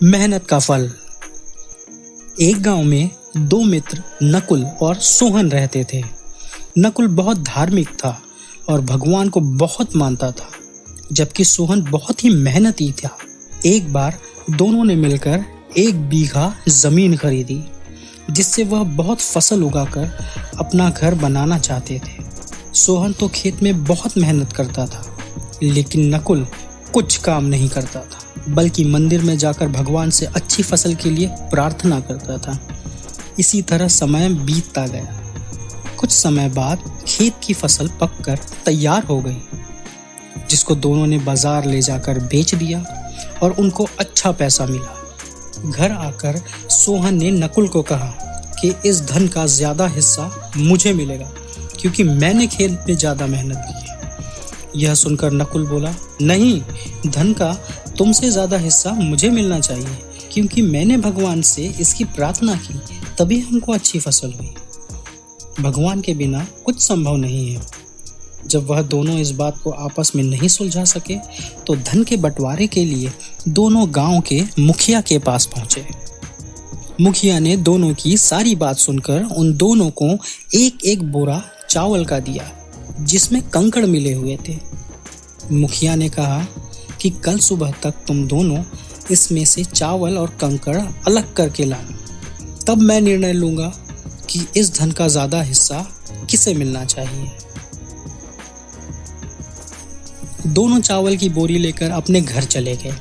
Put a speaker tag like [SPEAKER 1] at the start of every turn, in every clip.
[SPEAKER 1] मेहनत का फल। एक गांव में दो मित्र नकुल और सोहन रहते थे। नकुल बहुत धार्मिक था और भगवान को बहुत मानता था, जबकि सोहन बहुत ही मेहनती था। एक बार दोनों ने मिलकर 1 बीघा जमीन खरीदी, जिससे वह बहुत फसल उगाकर अपना घर बनाना चाहते थे। सोहन तो खेत में बहुत मेहनत करता था, लेकिन नकुल कुछ काम नहीं करता था, बल्कि मंदिर में जाकर भगवान से अच्छी फसल के लिए प्रार्थना करता था। इसी तरह समय बीतता गया। कुछ समय बाद खेत की फसल पककर तैयार हो गई, जिसको दोनों ने बाजार ले जाकर बेच दिया और उनको अच्छा पैसा मिला। घर आकर सोहन ने नकुल को कहा कि इस धन का ज्यादा हिस्सा मुझे मिलेगा, क्योंकि मैंने खेत में ज्यादा मेहनत की है। यह सुनकर नकुल बोला, नहीं, धन का तुमसे ज्यादा हिस्सा मुझे मिलना चाहिए, क्योंकि मैंने भगवान से इसकी प्रार्थना की, तभी हमको अच्छी फसल हुई। भगवान के बिना कुछ संभव नहीं है। जब वह दोनों इस बात को आपस में नहीं सुलझा सके, तो धन के बंटवारे के लिए दोनों गांव के मुखिया के पास पहुंचे। मुखिया ने दोनों की सारी बात सुनकर उन दोनों को एक एक बोरा चावल का दिया, जिसमें कंकड़ मिले हुए थे। मुखिया ने कहा कि कल सुबह तक तुम दोनों इसमें से चावल और कंकड़ अलग करके लाना, तब मैं निर्णय लूंगा कि इस धन का ज्यादा हिस्सा किसे मिलना चाहिए। दोनों चावल की बोरी लेकर अपने घर चले गए।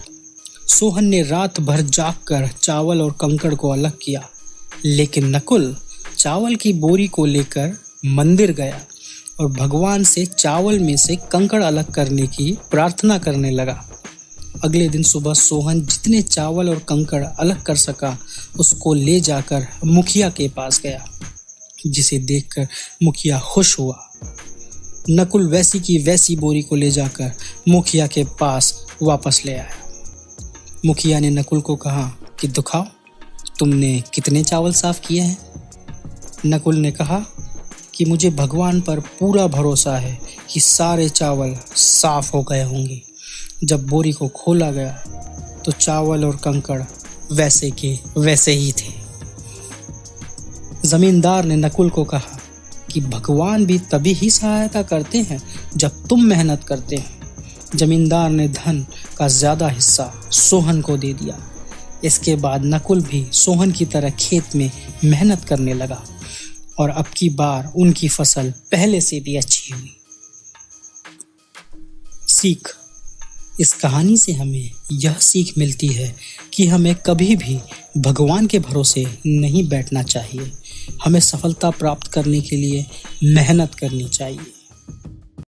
[SPEAKER 1] सोहन ने रात भर जागकर चावल और कंकड़ को अलग किया, लेकिन नकुल चावल की बोरी को लेकर मंदिर गया और भगवान से चावल में से कंकड़ अलग करने की प्रार्थना करने लगा। अगले दिन सुबह सोहन जितने चावल और कंकड़ अलग कर सका, उसको ले जाकर मुखिया के पास गया, जिसे देखकर मुखिया खुश हुआ। नकुल वैसी की वैसी बोरी को ले जाकर मुखिया के पास वापस ले आया। मुखिया ने नकुल को कहा कि दिखाओ, तुमने कितने चावल साफ किए हैं। नकुल ने कहा कि मुझे भगवान पर पूरा भरोसा है कि सारे चावल साफ हो गए होंगे। जब बोरी को खोला गया तो चावल और कंकड़ वैसे के वैसे ही थे। जमींदार ने नकुल को कहा कि भगवान भी तभी ही सहायता करते हैं जब तुम मेहनत करते हैं। जमींदार ने धन का ज्यादा हिस्सा सोहन को दे दिया। इसके बाद नकुल भी सोहन की तरह खेत में मेहनत करने लगा और अब की बार उनकी फसल पहले से भी अच्छी हुई। सीख। इस कहानी से हमें यह सीख मिलती है कि हमें कभी भी भगवान के भरोसे नहीं बैठना चाहिए। हमें सफलता प्राप्त करने के लिए मेहनत करनी चाहिए।